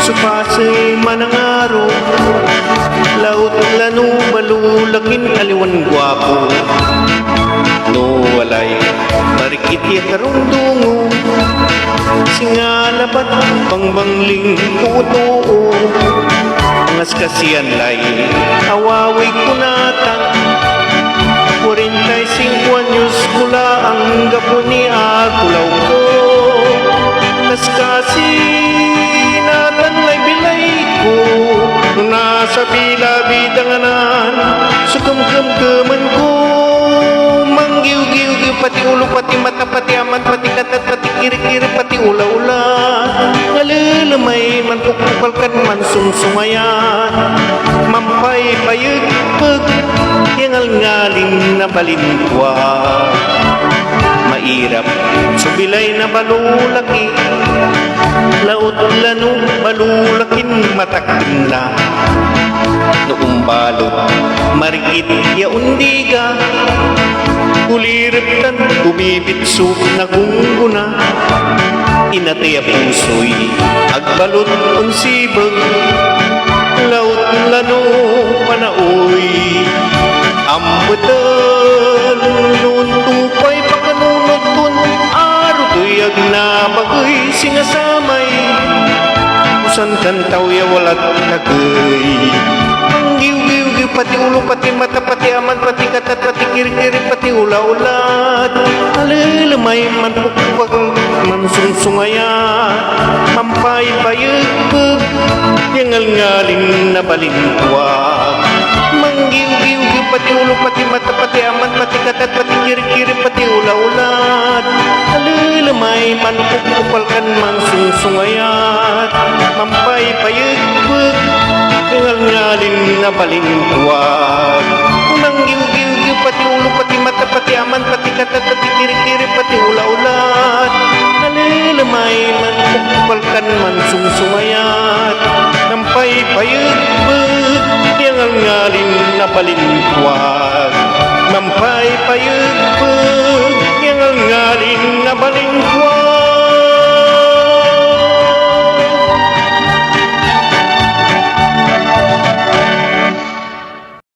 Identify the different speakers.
Speaker 1: Supasay manangaro, laut lanu balulakin aliwan guwapo. No walay marikit ya karundungo, singalabat pangbangling puto. Ngas kasiyan lay awaway kunatan, 45 anyos mula ang gapuni agulaw ko. Ngas kasinatan lay bilay ko, nung nasa bila-bidanganan sukumkum-kuman ko. Manggiw-giw-giw pati ulo, pati mata, pati aman, pati katat, pati kiri-kiri, pati ula-ula. Ngalilamay man pukupalkan man sumsumayan, mampay-payag-pag yang ngaling na balintwa. Mairap subilay na balulaki, laut lanu balulakin matakin na. Noong balot marikit ya undiga, kuliriptan kumibitso na gungguna. Inataya puso'y agbalot unsibag, laut lanu panaoy ambutan. Noon tupay pakanunod arutoy agnabagay singasamay, usan kantaw ya walat nagay. Giw-giw-giw pati ulo, pati mata, pati aman, pati katat, pati kiri-kiri, pati ula-ulat. Alilamay man pukpag man sungsungaya, mampay-payag-pag yang ngaling na balintwag. Manggiw-giw-giw pati ulo, pati mata, pati aman, pati katat, pati kiri-kiri, pati ula-ulat. Alilamay man pukpalkan man sungsungayat, mampay-payag-pag ngalin na balintwag. Manggiw-giw-giw pati ulo, pati mata, pati aman, pati katat, pati kiri-kiri, pati ula-ulat. Nalilamay man pukpalkan man sungsumayat, mampay-payag-pag yang ngalin na balintwag. Mampay-payag